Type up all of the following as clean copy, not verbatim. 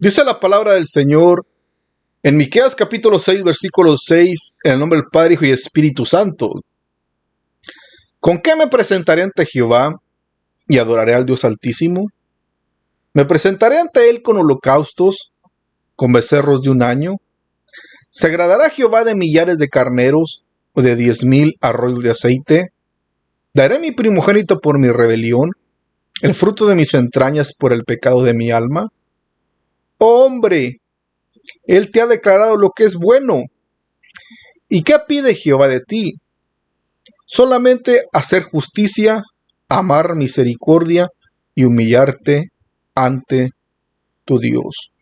Dice la palabra del Señor en Miqueas capítulo 6, versículo 6, en el nombre del Padre, Hijo y Espíritu Santo. ¿Con qué me presentaré ante Jehová y adoraré al Dios Altísimo? Me presentaré ante él con holocaustos, con becerros de un año. ¿Se agradará Jehová de millares de carneros o de 10,000 arroyos de aceite? ¿Daré mi primogénito por mi rebelión, el fruto de mis entrañas por el pecado de mi alma? Oh hombre, él te ha declarado lo que es bueno. ¿Y qué pide Jehová de ti? Solamente hacer justicia, amar misericordia y humillarte ante tu Dios.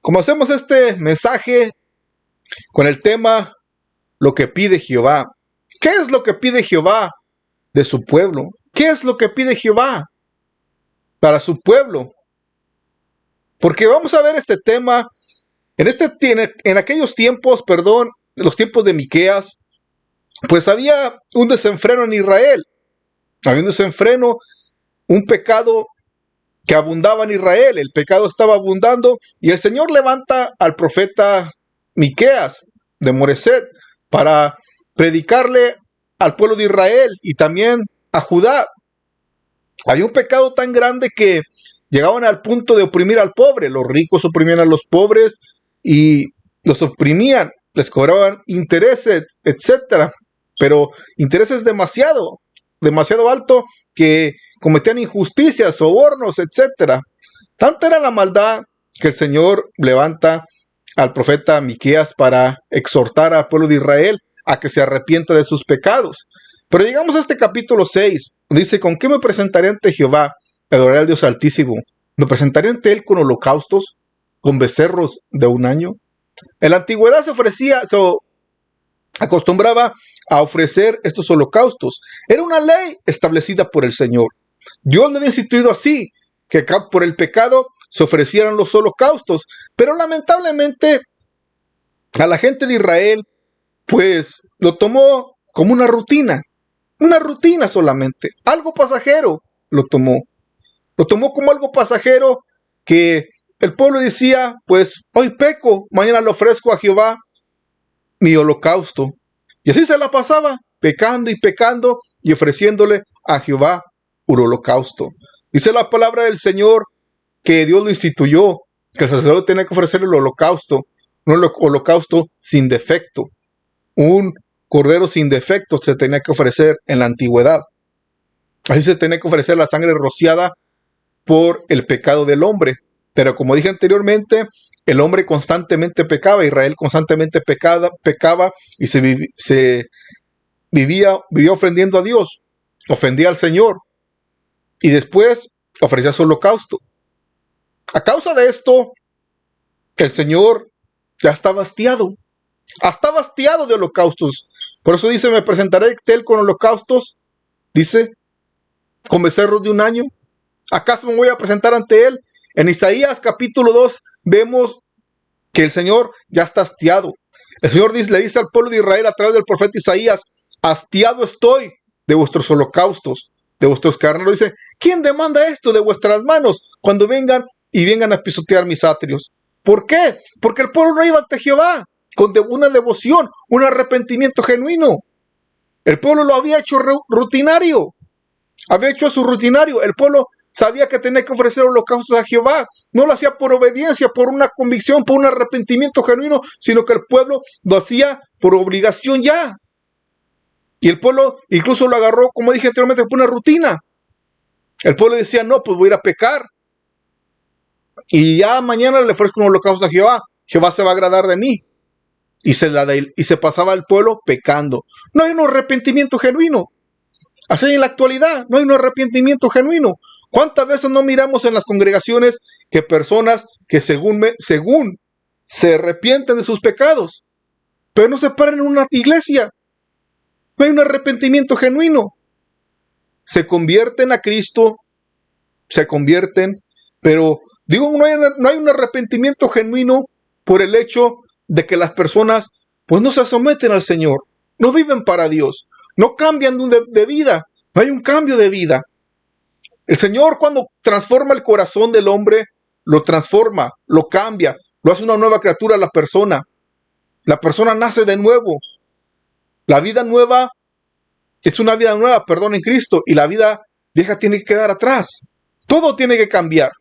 Comencemos este mensaje con el tema lo que pide Jehová. ¿Qué es lo que pide Jehová de su pueblo? ¿Qué es lo que pide Jehová para su pueblo? Porque vamos a ver este tema en aquellos tiempos, los tiempos de Miqueas, pues había un desenfreno en Israel. Había un desenfreno, un pecado que abundaba en Israel. El pecado estaba abundando y el Señor levanta al profeta Miqueas de Moreset para predicarle al pueblo de Israel y también a Judá. Había un pecado tan grande que llegaban al punto de oprimir al pobre. Los ricos oprimían a los pobres y los oprimían, les cobraban intereses, etcétera, pero intereses demasiado alto, que cometían injusticias, sobornos, etcétera. Tanta era la maldad que el Señor levanta al profeta Miqueas para exhortar al pueblo de Israel a que se arrepienta de sus pecados. Pero llegamos a este capítulo 6. Dice: ¿con qué me presentaré ante Jehová? Adoraré al Dios Altísimo. Me presentaré ante él con holocaustos, con becerros de un año. En la antigüedad se acostumbraba a ofrecer estos holocaustos. Era una ley establecida por el Señor. Dios lo había instituido así, que por el pecado se ofrecieran los holocaustos. Pero lamentablemente a la gente de Israel pues lo tomó como una rutina solamente, algo pasajero lo tomó como algo pasajero, que el pueblo decía: pues hoy peco, mañana le ofrezco a Jehová mi holocausto. Y así se la pasaba, pecando y ofreciéndole a Jehová un holocausto. Dice la palabra del Señor que Dios lo instituyó, que el sacerdote tenía que ofrecer el holocausto, un holocausto sin defecto. Un cordero sin defecto se tenía que ofrecer en la antigüedad. Así se tenía que ofrecer la sangre rociada por el pecado del hombre. Pero como dije anteriormente, el hombre constantemente pecaba, Israel constantemente pecaba y vivía ofendiendo a Dios, ofendía al Señor y después ofrecía su holocausto. A causa de esto, el Señor ya está hastiado de holocaustos. Por eso dice: me presentaré ante él con holocaustos, dice, con becerros de un año. ¿Acaso me voy a presentar ante él? En Isaías capítulo 2 vemos que el Señor ya está hastiado. El Señor le dice al pueblo de Israel a través del profeta Isaías: hastiado estoy de vuestros holocaustos, de vuestros carneros. Dice: ¿quién demanda esto de vuestras manos cuando vengan a pisotear mis atrios? ¿Por qué? Porque el pueblo no iba ante Jehová con una devoción, un arrepentimiento genuino. El pueblo lo había hecho rutinario. Había hecho su rutinario. El pueblo sabía que tenía que ofrecer holocaustos a Jehová. No lo hacía por obediencia, por una convicción, por un arrepentimiento genuino, sino que el pueblo lo hacía por obligación ya. Y el pueblo incluso lo agarró, como dije anteriormente, por una rutina. El pueblo decía: no, pues voy a ir a pecar. Y ya mañana le ofrezco un holocausto a Jehová. Jehová se va a agradar de mí. Y se pasaba el pueblo pecando. No hay un arrepentimiento genuino. Así en la actualidad, no hay un arrepentimiento genuino. ¿Cuántas veces no miramos en las congregaciones que personas que según se arrepienten de sus pecados, pero no se paran en una iglesia? No hay un arrepentimiento genuino. Se convierten a Cristo, pero digo, no hay un arrepentimiento genuino por el hecho de que las personas pues no se someten al Señor, no viven para Dios, no cambian de vida, no hay un cambio de vida. El Señor, cuando transforma el corazón del hombre, lo transforma, lo cambia, lo hace una nueva criatura a la persona. La persona nace de nuevo. La vida nueva es una vida nueva, perdón, en Cristo, y la vida vieja tiene que quedar atrás. Todo tiene que cambiar.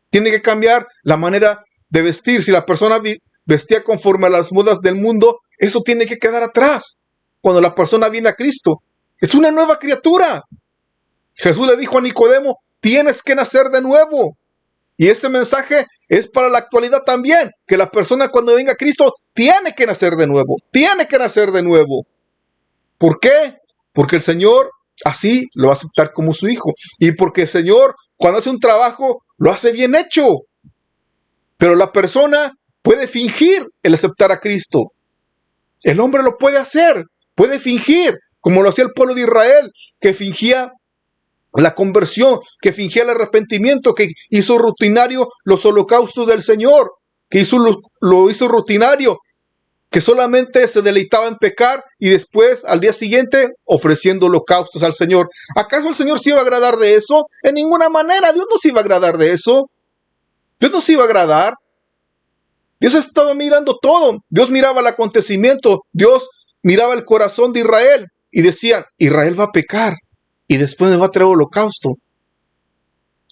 Tiene que cambiar la manera de vestir. Si la persona vestía conforme a las modas del mundo, eso tiene que quedar atrás. Cuando la persona viene a Cristo, es una nueva criatura. Jesús le dijo a Nicodemo, tienes que nacer de nuevo. Y este mensaje es para la actualidad también, que la persona cuando venga a Cristo tiene que nacer de nuevo, tiene que nacer de nuevo. ¿Por qué? Porque el Señor así lo va a aceptar como su hijo. Y porque el Señor, cuando hace un trabajo, lo hace bien hecho. Pero la persona puede fingir el aceptar a Cristo. El hombre lo puede hacer, puede fingir, como lo hacía el pueblo de Israel, que fingía la conversión, que fingía el arrepentimiento, que hizo rutinario los holocaustos del Señor, que lo hizo rutinario, que solamente se deleitaba en pecar y después al día siguiente ofreciendo holocaustos al Señor. ¿Acaso el Señor se iba a agradar de eso? En ninguna manera. Dios no se iba a agradar de eso. Dios no se iba a agradar. Dios estaba mirando todo. Dios miraba el acontecimiento. Dios miraba el corazón de Israel y decían, Israel va a pecar y después me va a traer holocausto.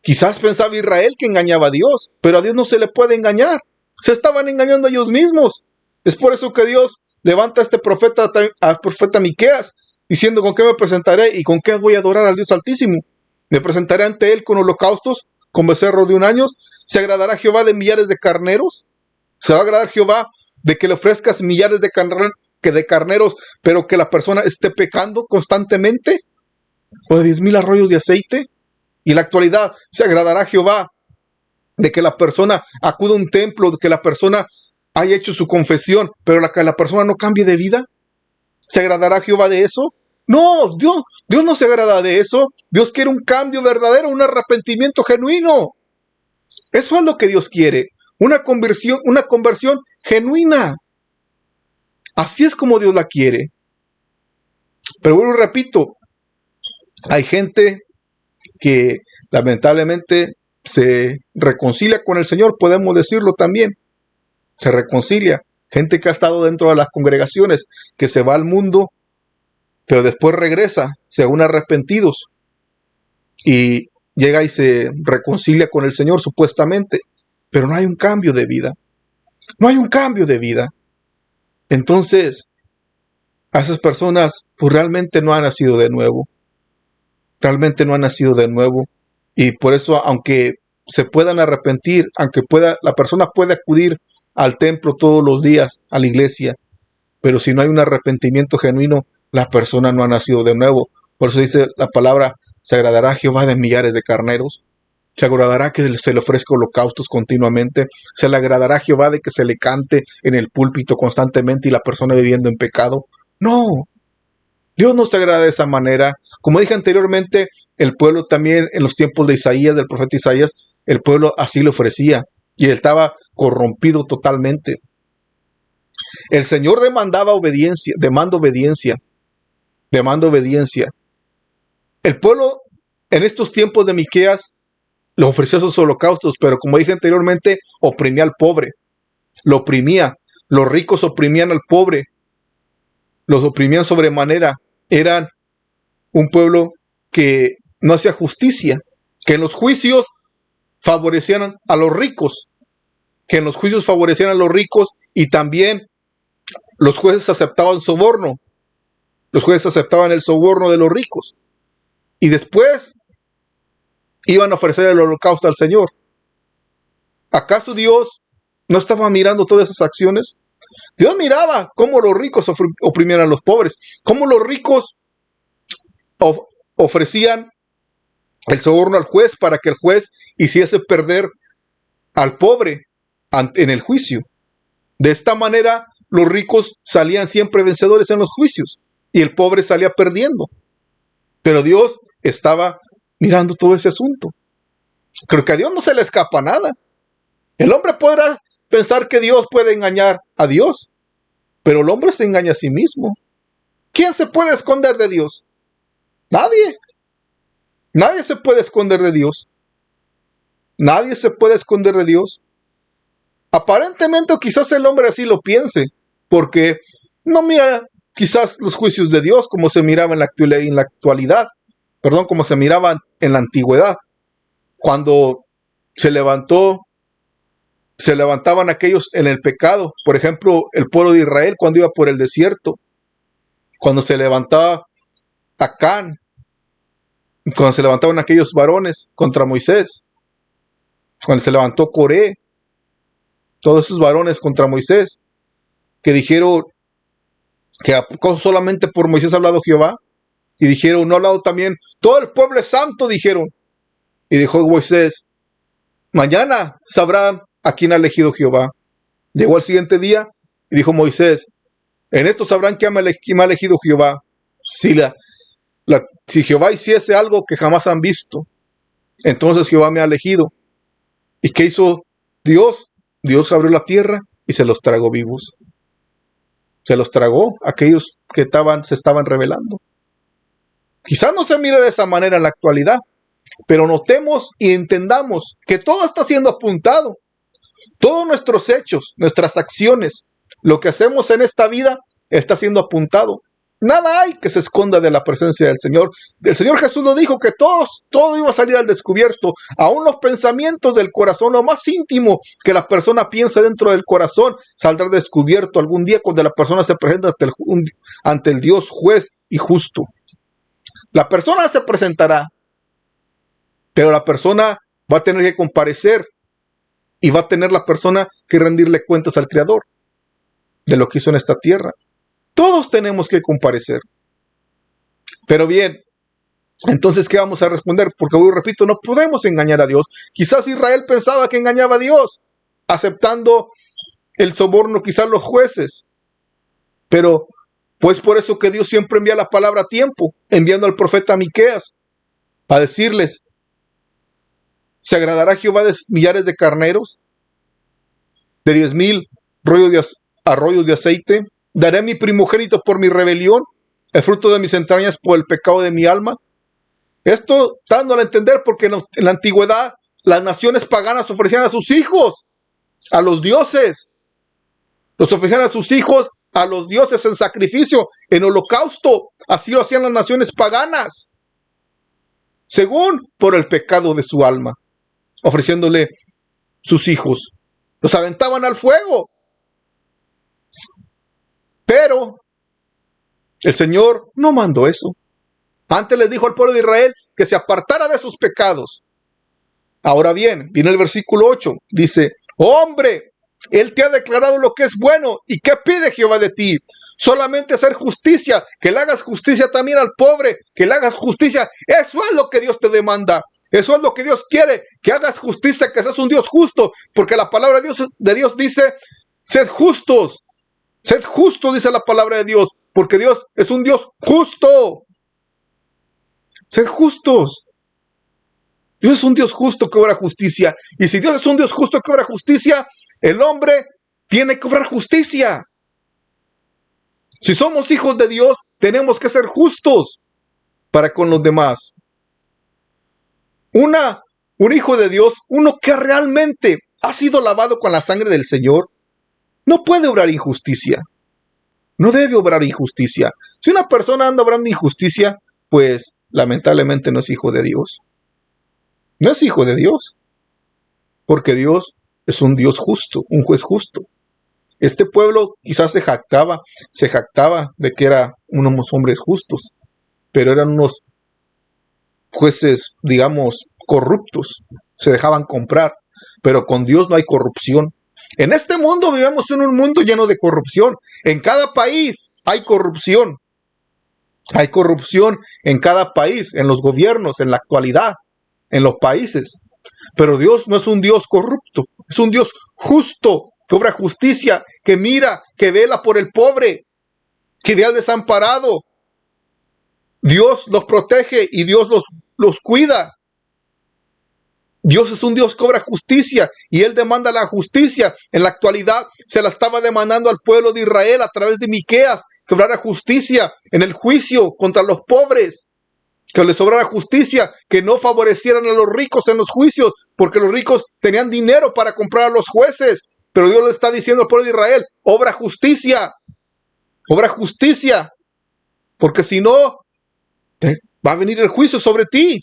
Quizás pensaba Israel que engañaba a Dios, pero a Dios no se le puede engañar. Se estaban engañando a ellos mismos. Es por eso que Dios levanta a este profeta, al profeta Miqueas, diciendo, ¿con qué me presentaré y con qué voy a adorar al Dios Altísimo? Me presentaré ante él con holocaustos, con becerros de 1 año. ¿Se agradará Jehová de millares de carneros? ¿Se va a agradar Jehová de que le ofrezcas millares de carneros, pero que la persona esté pecando constantemente? ¿O de 10,000 arroyos de aceite? Y en la actualidad, ¿se agradará Jehová de que la persona acuda a un templo, de que la persona haya hecho su confesión, pero que la persona no cambie de vida? ¿Se agradará Jehová de eso? No, Dios no se agrada de eso. Dios quiere un cambio verdadero, un arrepentimiento genuino. Eso es lo que Dios quiere. Una conversión genuina. Así es como Dios la quiere. Pero vuelvo y repito, hay gente que lamentablemente se reconcilia con el Señor, podemos decirlo también. Se reconcilia. Gente que ha estado dentro de las congregaciones, que se va al mundo, pero después regresa, según arrepentidos, y llega y se reconcilia con el Señor supuestamente, pero no hay un cambio de vida. No hay un cambio de vida. Entonces, a esas personas pues realmente no han nacido de nuevo. Realmente no han nacido de nuevo. Y por eso, aunque se puedan arrepentir, aunque la persona puede acudir al templo todos los días, a la iglesia, pero si no hay un arrepentimiento genuino, la persona no ha nacido de nuevo. Por eso dice la palabra, se agradará a Jehová de millares de carneros. Se agradará que se le ofrezca holocaustos continuamente. Se le agradará a Jehová de que se le cante en el púlpito constantemente y la persona viviendo en pecado. No, Dios no se agrada de esa manera. Como dije anteriormente, el pueblo también en los tiempos de Isaías, del profeta Isaías, el pueblo así le ofrecía y él estaba corrompido totalmente. El Señor demanda obediencia. El pueblo en estos tiempos de Miqueas le ofreció sus holocaustos, pero como dije anteriormente, oprimía al pobre, lo oprimía. Los ricos oprimían al pobre, los oprimían sobremanera. Eran un pueblo que no hacía justicia, que en los juicios favorecían a los ricos, y también los jueces aceptaban soborno. Los jueces aceptaban el soborno de los ricos. Y después iban a ofrecer el holocausto al Señor. ¿Acaso Dios no estaba mirando todas esas acciones? Dios miraba cómo los ricos oprimían a los pobres, cómo los ricos ofrecían el soborno al juez para que el juez hiciese perder al pobre en el juicio. De esta manera, los ricos salían siempre vencedores en los juicios y el pobre salía perdiendo. Pero Dios estaba mirando todo ese asunto. Creo que a Dios no se le escapa nada. El hombre podrá pensar que Dios puede engañar a Dios, pero el hombre se engaña a sí mismo. ¿Quién se puede esconder de Dios? Nadie. Nadie se puede esconder de Dios. Nadie se puede esconder de Dios. Aparentemente, o quizás el hombre así lo piense, porque no mira quizás los juicios de Dios como se miraba en la actualidad, como se miraba en la antigüedad, cuando se levantaban aquellos en el pecado. Por ejemplo, el pueblo de Israel cuando iba por el desierto, cuando se levantaba Acán, cuando se levantaban aquellos varones contra Moisés, cuando se levantó Coré, todos esos varones contra Moisés, que dijeron que solamente por Moisés ha hablado Jehová, y dijeron, no ha hablado también, todo el pueblo es santo, dijeron. Y dijo Moisés, mañana sabrán a quién ha elegido Jehová. Llegó al siguiente día y dijo Moisés, en esto sabrán quién me ha elegido Jehová. Si Jehová hiciese algo que jamás han visto, entonces Jehová me ha elegido. ¿Y qué hizo Dios? Dios abrió la tierra y se los tragó vivos. Se los tragó aquellos que se estaban rebelando. Quizás no se mire de esa manera en la actualidad, pero notemos y entendamos que todo está siendo apuntado. Todos nuestros hechos, nuestras acciones, lo que hacemos en esta vida está siendo apuntado. Nada hay que se esconda de la presencia del Señor. El Señor Jesús lo dijo, que todo iba a salir al descubierto. Aún los pensamientos del corazón, lo más íntimo que la persona piensa dentro del corazón, saldrá descubierto algún día cuando la persona se presenta ante el Dios juez y justo. La persona se presentará, pero la persona va a tener que comparecer y va a tener la persona que rendirle cuentas al Creador de lo que hizo en esta tierra. Todos tenemos que comparecer. Pero bien, entonces, ¿qué vamos a responder? Porque, repito, no podemos engañar a Dios. Quizás Israel pensaba que engañaba a Dios, aceptando el soborno, quizás los jueces. Pero, pues por eso que Dios siempre envía la palabra a tiempo, enviando al profeta Miqueas a decirles, ¿se agradará Jehová de millares de carneros? ¿De 10,000 arroyos de aceite? ¿Daré mi primogénito por mi rebelión? ¿El fruto de mis entrañas por el pecado de mi alma? Esto dándole a entender porque en la antigüedad las naciones paganas ofrecían a sus hijos a los dioses. Los ofrecían a sus hijos a los dioses en sacrificio, en holocausto. Así lo hacían las naciones paganas, según por el pecado de su alma, ofreciéndole sus hijos. Los aventaban al fuego. Pero el Señor no mandó eso. Antes les dijo al pueblo de Israel que se apartara de sus pecados. Ahora bien, viene el versículo 8. Dice, hombre, Él te ha declarado lo que es bueno. ¿Y qué pide Jehová de ti? Solamente hacer justicia, que le hagas justicia también al pobre, que le hagas justicia. Eso es lo que Dios te demanda. Eso es lo que Dios quiere, que hagas justicia, que seas un Dios justo. Porque la palabra de Dios dice, sed justos. Sed justos, dice la palabra de Dios, porque Dios es un Dios justo. Sed justos. Dios es un Dios justo que obra justicia. Y si Dios es un Dios justo que obra justicia, el hombre tiene que obrar justicia. Si somos hijos de Dios, tenemos que ser justos para con los demás. Un hijo de Dios, uno que realmente ha sido lavado con la sangre del Señor, no puede obrar injusticia. No debe obrar injusticia. Si una persona anda obrando injusticia, pues lamentablemente no es hijo de Dios. No es hijo de Dios. Porque Dios es un Dios justo, un juez justo. Este pueblo quizás se jactaba de que eran unos hombres justos, pero eran unos jueces, digamos, corruptos. Se dejaban comprar, pero con Dios no hay corrupción. En este mundo vivimos en un mundo lleno de corrupción. En cada país hay corrupción. Hay corrupción en cada país, en los gobiernos, en la actualidad, en los países. Pero Dios no es un Dios corrupto, es un Dios justo, que obra justicia, que mira, que vela por el pobre, que ve al desamparado. Dios los protege y Dios los cuida. Dios es un Dios que obra justicia y Él demanda la justicia. En la actualidad se la estaba demandando al pueblo de Israel a través de Miqueas, que obrara justicia en el juicio contra los pobres, que les sobrara justicia, que no favorecieran a los ricos en los juicios, porque los ricos tenían dinero para comprar a los jueces. Pero Dios le está diciendo al pueblo de Israel, obra justicia, porque si no, va a venir el juicio sobre ti.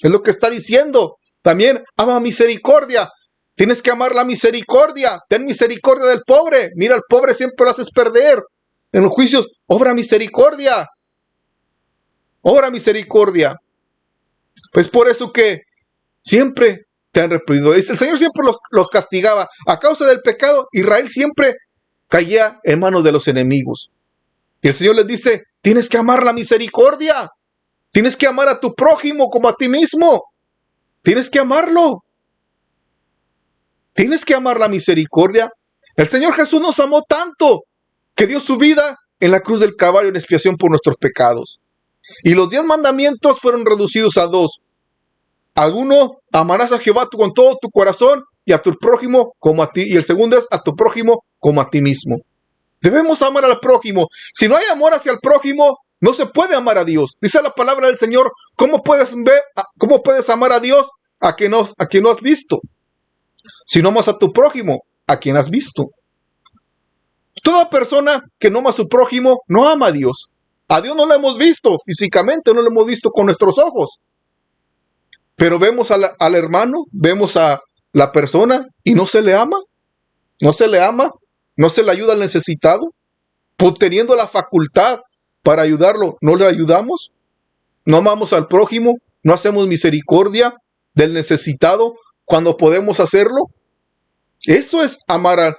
Es lo que está diciendo. También ama misericordia. Tienes que amar la misericordia. Ten misericordia del pobre. Mira, al pobre siempre lo haces perder. En los juicios, obra misericordia. Obra misericordia. Pues por eso que siempre te han reprimido. El Señor siempre los castigaba. A causa del pecado, Israel siempre caía en manos de los enemigos. Y el Señor les dice, tienes que amar la misericordia. Tienes que amar a tu prójimo como a ti mismo. Tienes que amarlo. Tienes que amar la misericordia. El Señor Jesús nos amó tanto que dio su vida en la cruz del Calvario en expiación por nuestros pecados. Y los 10 mandamientos fueron reducidos a 2. A uno, amarás a Jehová con todo tu corazón y a tu prójimo como a ti. Y el segundo es a tu prójimo como a ti mismo. Debemos amar al prójimo. Si no hay amor hacia el prójimo, no se puede amar a Dios. Dice la palabra del Señor, ¿cómo puedes amar a Dios a quien no has visto? Si no amas a tu prójimo, a quien has visto. Toda persona que no ama a su prójimo, no ama a Dios. A Dios no lo hemos visto físicamente, no lo hemos visto con nuestros ojos. Pero vemos al hermano, vemos a la persona y no se le ama. No se le ama, no se le ayuda al necesitado. Pues teniendo la facultad para ayudarlo, ¿no le ayudamos? ¿No amamos al prójimo? ¿No hacemos misericordia del necesitado cuando podemos hacerlo? Eso es amar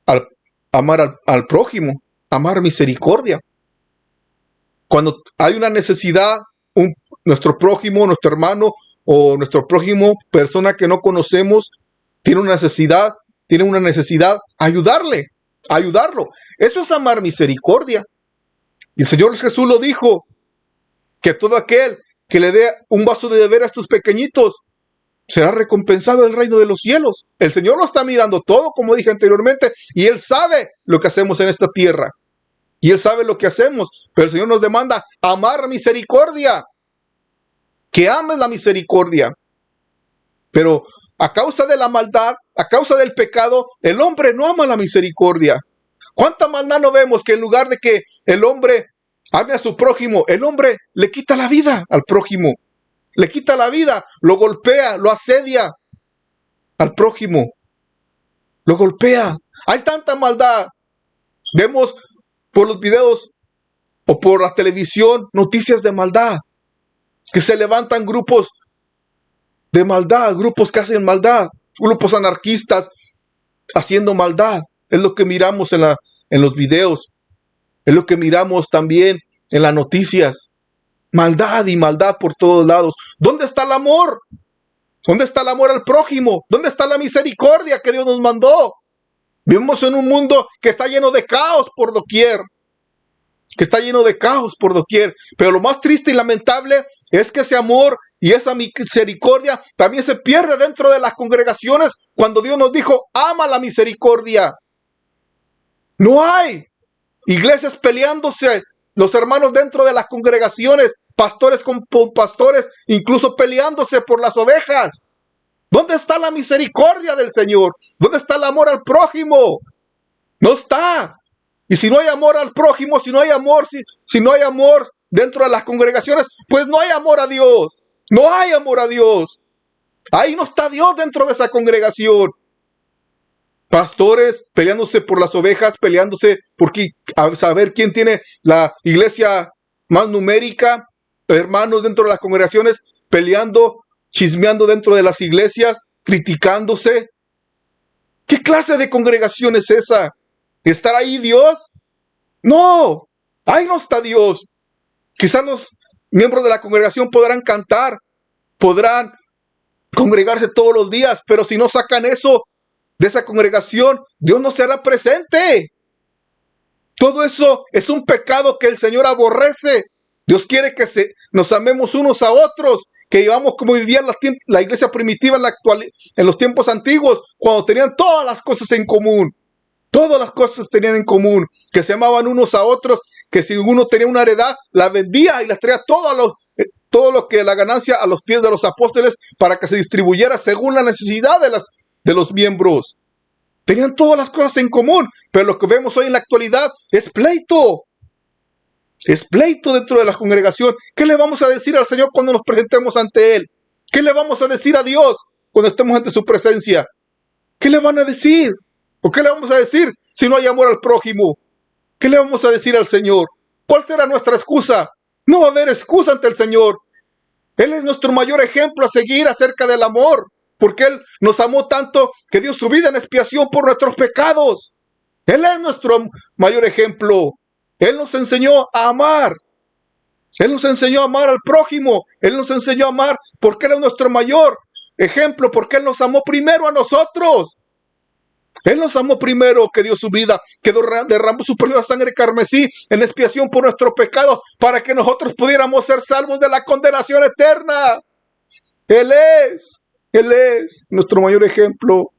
al prójimo, amar misericordia. Cuando hay una necesidad, nuestro prójimo, nuestro hermano o nuestro prójimo, persona que no conocemos, tiene una necesidad, ayudarlo. Eso es amar misericordia. Y el Señor Jesús lo dijo, que todo aquel que le dé un vaso de beber a estos pequeñitos será recompensado del reino de los cielos. El Señor lo está mirando todo, como dije anteriormente, y Él sabe lo que hacemos en esta tierra. Y Él sabe lo que hacemos, pero el Señor nos demanda amar misericordia. Que ames la misericordia. Pero a causa de la maldad, a causa del pecado, el hombre no ama la misericordia. ¿Cuánta maldad no vemos que en lugar de que el hombre ame a su prójimo, el hombre le quita la vida al prójimo? Le quita la vida, lo golpea, lo asedia al prójimo. Lo golpea. Hay tanta maldad. Vemos por los videos o por la televisión noticias de maldad. Que se levantan grupos de maldad, grupos que hacen maldad, grupos anarquistas haciendo maldad. Es lo que miramos en los videos. Es lo que miramos también en las noticias. Maldad y maldad por todos lados. ¿Dónde está el amor? ¿Dónde está el amor al prójimo? ¿Dónde está la misericordia que Dios nos mandó? Vivimos en un mundo que está lleno de caos por doquier. Pero lo más triste y lamentable es que ese amor y esa misericordia también se pierde dentro de las congregaciones cuando Dios nos dijo, ama la misericordia. No hay iglesias peleándose, los hermanos dentro de las congregaciones, pastores con pastores, incluso peleándose por las ovejas. ¿Dónde está la misericordia del Señor? ¿Dónde está el amor al prójimo? No está. Y si no hay amor al prójimo, si no hay amor dentro de las congregaciones, pues no hay amor a Dios. No hay amor a Dios. Ahí no está Dios dentro de esa congregación. Pastores peleándose por las ovejas, peleándose por saber quién tiene la iglesia más numérica, hermanos dentro de las congregaciones, peleando, chismeando dentro de las iglesias, criticándose. ¿Qué clase de congregación es esa? ¿Estar ahí Dios? No, ahí no está Dios. Quizás los miembros de la congregación podrán cantar, podrán congregarse todos los días, pero si no sacan eso de esa congregación, Dios no será presente. Todo eso es un pecado que el Señor aborrece. Dios quiere que nos amemos unos a otros, que vivamos como vivía la iglesia primitiva en los tiempos antiguos, cuando tenían todas las cosas en común. Todas las cosas tenían en común, que se amaban unos a otros, que si uno tenía una heredad, la vendía y las traía todos todo lo que la ganancia a los pies de los apóstoles para que se distribuyera según la necesidad de los miembros. Tenían todas las cosas en común, pero lo que vemos hoy en la actualidad es pleito. Es pleito dentro de la congregación. ¿Qué le vamos a decir al Señor cuando nos presentemos ante Él? ¿Qué le vamos a decir a Dios cuando estemos ante su presencia? ¿Qué le van a decir? ¿O qué le vamos a decir si no hay amor al prójimo? ¿Qué le vamos a decir al Señor? ¿Cuál será nuestra excusa? No va a haber excusa ante el Señor. Él es nuestro mayor ejemplo a seguir acerca del amor, porque Él nos amó tanto que dio su vida en expiación por nuestros pecados. Él es nuestro mayor ejemplo. Él nos enseñó a amar. Él nos enseñó a amar al prójimo. Él nos enseñó a amar porque Él es nuestro mayor ejemplo, porque Él nos amó primero a nosotros. Él nos amó primero, que dio su vida, que derramó su preciosa sangre carmesí en expiación por nuestros pecados, para que nosotros pudiéramos ser salvos de la condenación eterna. Él es nuestro mayor ejemplo.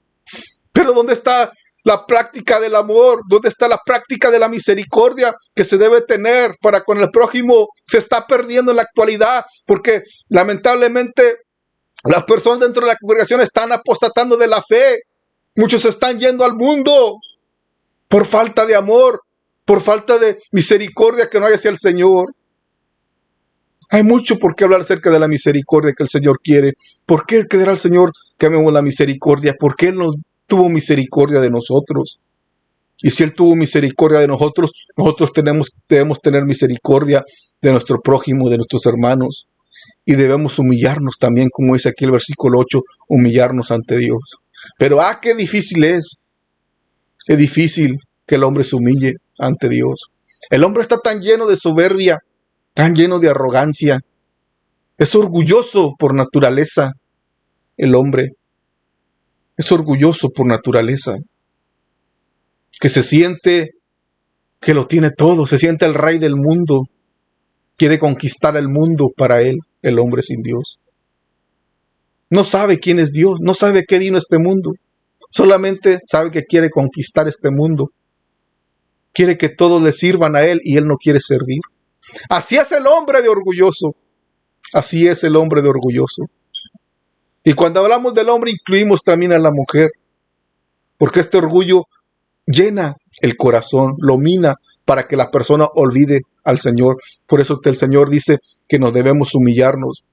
Pero ¿dónde está la práctica del amor? ¿Dónde está la práctica de la misericordia que se debe tener para con el prójimo? Se está perdiendo en la actualidad, porque lamentablemente las personas dentro de la congregación están apostatando de la fe. Muchos están yendo al mundo por falta de amor, por falta de misericordia que no hay hacia el Señor. Hay mucho por qué hablar acerca de la misericordia que el Señor quiere. ¿Por qué querrá el Señor que amemos la misericordia? ¿Por qué Él nos tuvo misericordia de nosotros? Y si Él tuvo misericordia de nosotros, nosotros debemos tener misericordia de nuestro prójimo, de nuestros hermanos. Y debemos humillarnos también, como dice aquí el versículo 8, humillarnos ante Dios. Pero qué difícil es. Es difícil que el hombre se humille ante Dios. El hombre está tan lleno de soberbia, tan lleno de arrogancia. Es orgulloso por naturaleza. El hombre es orgulloso por naturaleza. Que se siente que lo tiene todo. Se siente el rey del mundo. Quiere conquistar el mundo para él, el hombre sin Dios. No sabe quién es Dios, no sabe qué vino a este mundo. Solamente sabe que quiere conquistar este mundo. Quiere que todos le sirvan a él y él no quiere servir. Así es el hombre de orgulloso. Así es el hombre de orgulloso. Y cuando hablamos del hombre incluimos también a la mujer. Porque este orgullo llena el corazón, lo mina para que la persona olvide al Señor. Por eso el Señor dice que nos debemos humillarnos.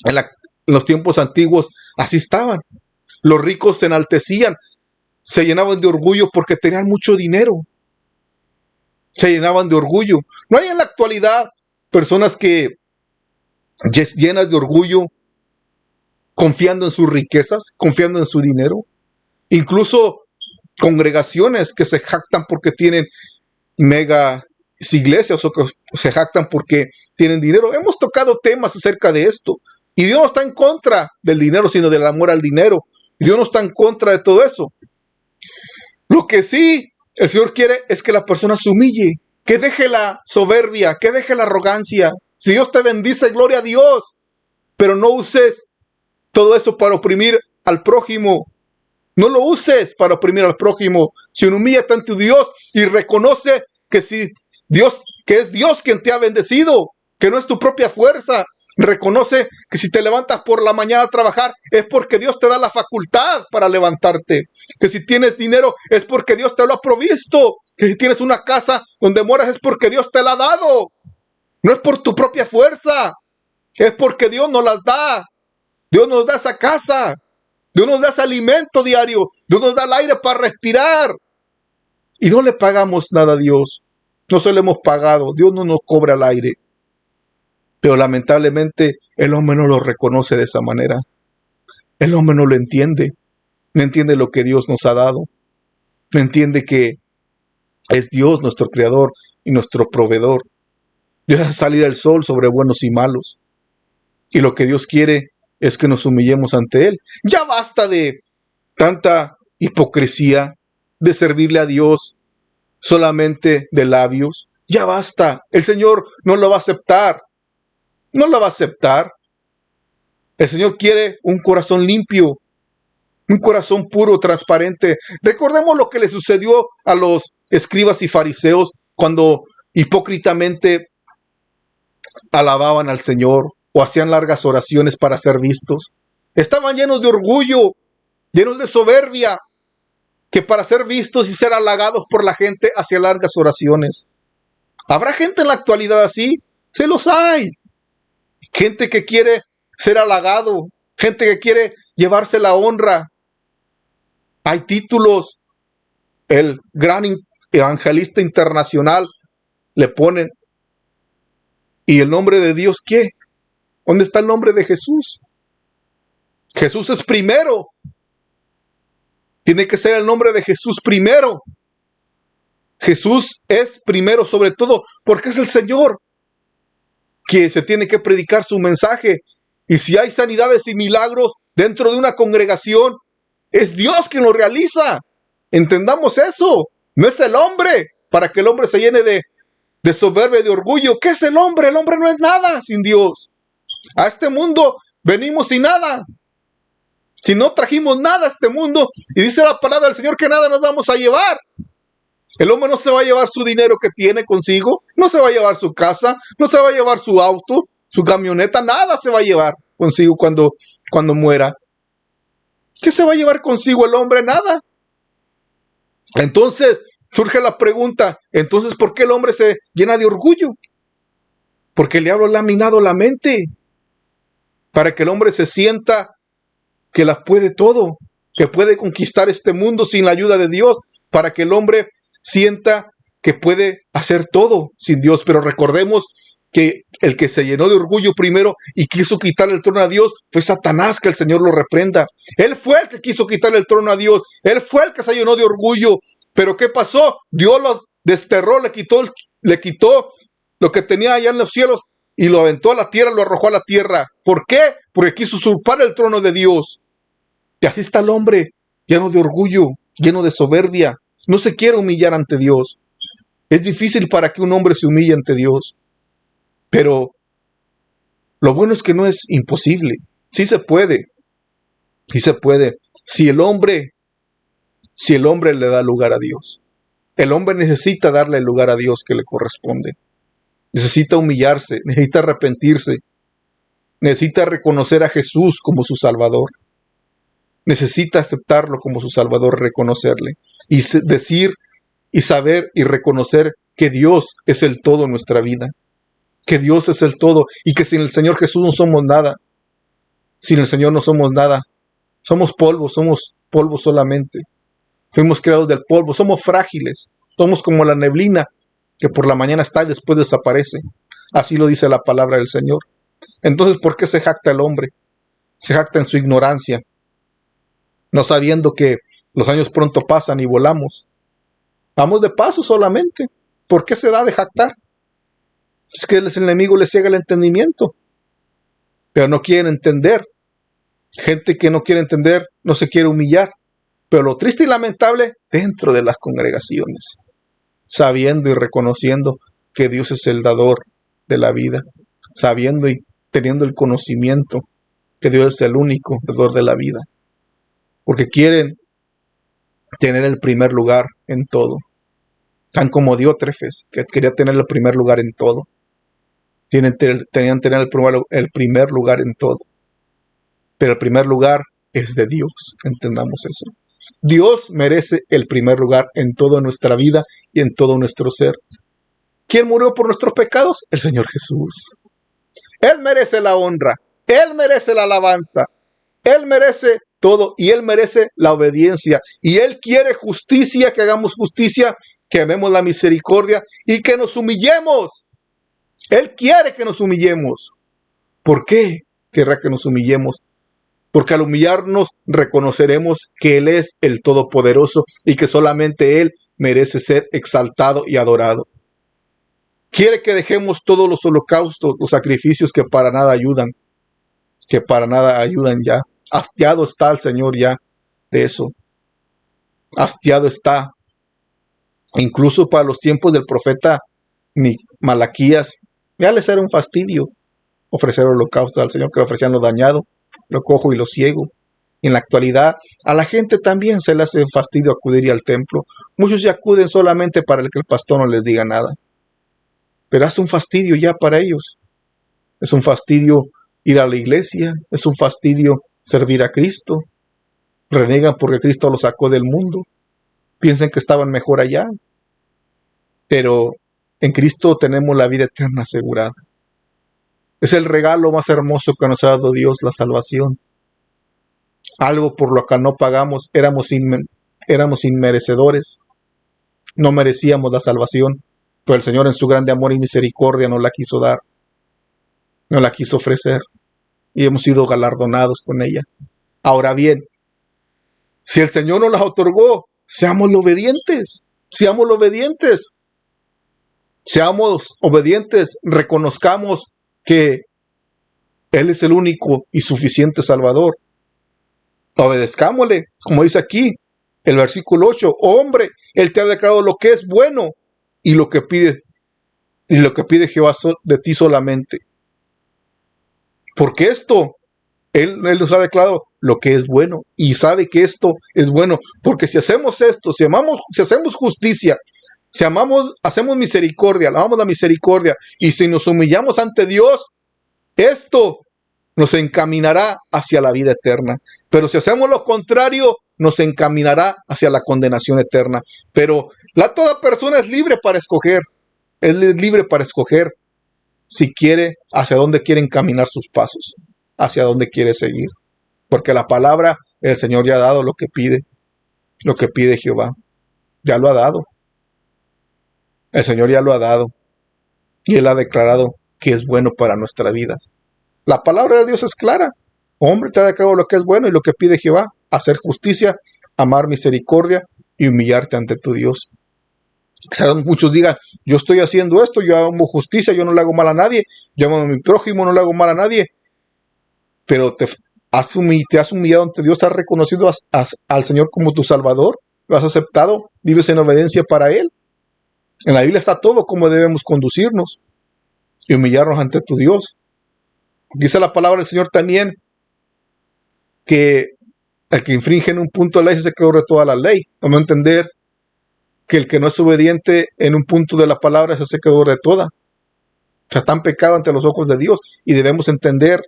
En los tiempos antiguos así estaban. Los ricos se enaltecían, se llenaban de orgullo porque tenían mucho dinero. Se llenaban de orgullo. No hay en la actualidad personas que llenas de orgullo, confiando en sus riquezas, confiando en su dinero. Incluso congregaciones que se jactan porque tienen mega iglesias o que se jactan porque tienen dinero. Hemos tocado temas acerca de esto. Y Dios no está en contra del dinero, sino del amor al dinero. Dios no está en contra de todo eso. Lo que sí el Señor quiere es que la persona se humille, que deje la soberbia, que deje la arrogancia. Si Dios te bendice, gloria a Dios. Pero no uses todo eso para oprimir al prójimo. No lo uses para oprimir al prójimo. Sino humíllate ante Dios y reconoce que que es Dios quien te ha bendecido, que no es tu propia fuerza. Reconoce que si te levantas por la mañana a trabajar es porque Dios te da la facultad para levantarte. Que si tienes dinero es porque Dios te lo ha provisto. Que si tienes una casa donde moras es porque Dios te la ha dado. No es por tu propia fuerza. Es porque Dios nos las da. Dios nos da esa casa. Dios nos da ese alimento diario. Dios nos da el aire para respirar. Y no le pagamos nada a Dios. No se lo hemos pagado. Dios no nos cobra el aire. Pero lamentablemente el hombre no lo reconoce de esa manera. El hombre no lo entiende. No entiende lo que Dios nos ha dado. No entiende que es Dios nuestro creador y nuestro proveedor. Dios hace salir el sol sobre buenos y malos. Y lo que Dios quiere es que nos humillemos ante Él. Ya basta de tanta hipocresía, de servirle a Dios solamente de labios. Ya basta. El Señor no lo va a aceptar. No lo va a aceptar. El Señor quiere un corazón limpio, un corazón puro, transparente. Recordemos lo que le sucedió a los escribas y fariseos cuando hipócritamente alababan al Señor, o hacían largas oraciones para ser vistos. Estaban llenos de orgullo, llenos de soberbia, que para ser vistos y ser halagados por la gente hacían largas oraciones. ¿Habrá gente en la actualidad así? Se los hay. Gente que quiere ser halagado, gente que quiere llevarse la honra. Hay títulos. El gran evangelista internacional le ponen. ¿Y el nombre de Dios qué? ¿Dónde está el nombre de Jesús? Jesús es primero. Tiene que ser el nombre de Jesús primero. Jesús es primero sobre todo porque es el Señor que se tiene que predicar su mensaje. Y si hay sanidades y milagros dentro de una congregación, es Dios quien lo realiza. Entendamos eso. No es el hombre, para que el hombre se llene de soberbia y de orgullo. ¿Qué es el hombre? El hombre no es nada sin Dios. A este mundo venimos sin nada. Si no trajimos nada a este mundo, y dice la palabra del Señor que nada nos vamos a llevar. El hombre no se va a llevar su dinero que tiene consigo, no se va a llevar su casa, no se va a llevar su auto, su camioneta, nada se va a llevar consigo cuando muera. ¿Qué se va a llevar consigo el hombre? Nada. Entonces surge la pregunta, entonces ¿por qué el hombre se llena de orgullo? Porque el diablo le ha minado la mente para que el hombre se sienta que la puede todo, que puede conquistar este mundo sin la ayuda de Dios, para que el hombre sienta que puede hacer todo sin Dios. Pero recordemos que el que se llenó de orgullo primero y quiso quitarle el trono a Dios fue Satanás, que el Señor lo reprenda. Él fue el que quiso quitarle el trono a Dios, él fue el que se llenó de orgullo. Pero ¿qué pasó? Dios lo desterró, le quitó lo que tenía allá en los cielos y lo aventó a la tierra, lo arrojó a la tierra. ¿Por qué? Porque quiso usurpar el trono de Dios. Y así está el hombre, lleno de orgullo, lleno de soberbia. No se quiere humillar ante Dios. Es difícil para que un hombre se humille ante Dios. Pero lo bueno es que no es imposible. Sí se puede. Sí se puede. Si el hombre le da lugar a Dios. El hombre necesita darle el lugar a Dios que le corresponde. Necesita humillarse, necesita arrepentirse. Necesita reconocer a Jesús como su Salvador. Necesita aceptarlo como su Salvador, reconocerle. Y decir y saber y reconocer que Dios es el todo en nuestra vida. Que Dios es el todo y que sin el Señor Jesús no somos nada. Sin el Señor no somos nada. Somos polvo solamente. Fuimos creados del polvo, somos frágiles. Somos como la neblina que por la mañana está y después desaparece. Así lo dice la palabra del Señor. Entonces, ¿por qué se jacta el hombre? Se jacta en su ignorancia, no sabiendo que los años pronto pasan y volamos. Vamos de paso solamente. ¿Por qué se da de jactar? Es que el enemigo le ciega el entendimiento. Pero no quieren entender. Gente que no quiere entender, no se quiere humillar. Pero lo triste y lamentable, dentro de las congregaciones, sabiendo y reconociendo que Dios es el dador de la vida, sabiendo y teniendo el conocimiento que Dios es el único dador de la vida, porque quieren tener el primer lugar en todo, tan como Diótrefes, que quería tener el primer lugar en todo. Tenían tener el primer lugar en todo, pero el primer lugar es de Dios, entendamos eso. Dios merece el primer lugar en toda nuestra vida y en todo nuestro ser. ¿Quién murió por nuestros pecados? El Señor Jesús. Él merece la honra, Él merece la alabanza, Él merece todo y Él merece la obediencia. Y Él quiere justicia, que hagamos justicia, que amemos la misericordia y que nos humillemos. Él quiere que nos humillemos. ¿Por qué querrá que nos humillemos? Porque al humillarnos reconoceremos que Él es el Todopoderoso y que solamente Él merece ser exaltado y adorado. Quiere que dejemos todos los holocaustos, los sacrificios que para nada ayudan, ya. Hastiado está el Señor ya de eso. Hastiado está. Incluso para los tiempos del profeta Malaquías, ya les era un fastidio ofrecer holocaustos al Señor, que le ofrecían lo dañado, lo cojo y lo ciego. Y en la actualidad a la gente también se le hace fastidio acudir al templo. Muchos ya acuden solamente para que el pastor no les diga nada. Pero hace un fastidio ya para ellos. Es un fastidio ir a la iglesia, es un fastidio servir a Cristo. Renegan porque Cristo los sacó del mundo. Piensan que estaban mejor allá. Pero en Cristo tenemos la vida eterna asegurada. Es el regalo más hermoso que nos ha dado Dios, la salvación. Algo por lo que no pagamos, éramos inmerecedores. No merecíamos la salvación, pero el Señor en su grande amor y misericordia nos la quiso dar. Nos la quiso ofrecer. Y hemos sido galardonados con ella. Ahora bien, si el Señor nos las otorgó, seamos obedientes. Seamos obedientes. Seamos obedientes. Reconozcamos que Él es el único y suficiente Salvador. Obedezcámosle, como dice aquí el versículo 8. Hombre, Él te ha declarado lo que es bueno y lo que pide Jehová de ti solamente. Porque Él nos ha declarado lo que es bueno y sabe que esto es bueno. Porque si hacemos esto, si hacemos justicia, si hacemos misericordia, amamos la misericordia y si nos humillamos ante Dios, esto nos encaminará hacia la vida eterna. Pero si hacemos lo contrario, nos encaminará hacia la condenación eterna. Pero toda persona es libre para escoger. Él es libre para escoger si quiere, hacia dónde quiere encaminar sus pasos, hacia dónde quiere seguir. Porque la palabra, el Señor ya ha dado lo que pide Jehová. Ya lo ha dado. El Señor ya lo ha dado. Y Él ha declarado que es bueno para nuestras vidas. La palabra de Dios es clara. Hombre, te ha declarado lo que es bueno y lo que pide Jehová: hacer justicia, amar misericordia y humillarte ante tu Dios. Quizás muchos digan, yo estoy haciendo esto, yo amo justicia, yo no le hago mal a nadie, yo amo a mi prójimo, no le hago mal a nadie. Pero te has humillado ante Dios, has reconocido al Señor como tu Salvador, lo has aceptado, vives en obediencia para Él. En la Biblia está todo cómo debemos conducirnos y humillarnos ante tu Dios. Dice la palabra del Señor también que el que infringe en un punto de la ley es secador de toda la ley. Vamos a entender que el que no es obediente en un punto de la palabra es el secador de toda. O sea, está en pecado ante los ojos de Dios y debemos entender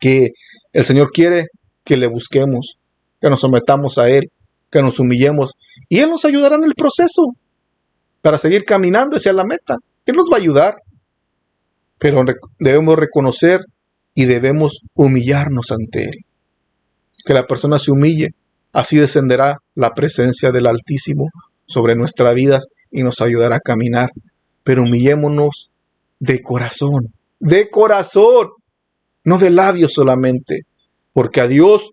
que el Señor quiere que le busquemos, que nos sometamos a Él, que nos humillemos y Él nos ayudará en el proceso para seguir caminando hacia la meta. Él nos va a ayudar, pero debemos reconocer y debemos humillarnos ante Él. Que la persona se humille, así descenderá la presencia del Altísimo sobre nuestras vidas y nos ayudará a caminar. Pero humillémonos de corazón, no de labios solamente, porque a Dios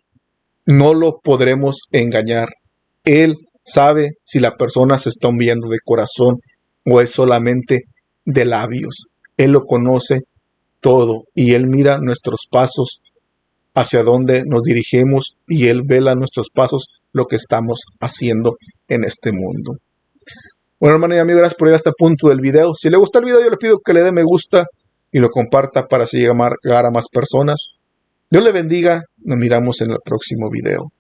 no lo podremos engañar. Él sabe si la persona se está humillando de corazón o es solamente de labios. Él lo conoce todo y Él mira nuestros pasos, hacia dónde nos dirigimos, y Él vela nuestros pasos, lo que estamos haciendo en este mundo. Bueno, hermano y amigo, gracias por llegar a este punto del video. Si le gusta el video, yo le pido que le dé me gusta y lo comparta para así llegar a más personas. Dios le bendiga. Nos miramos en el próximo video.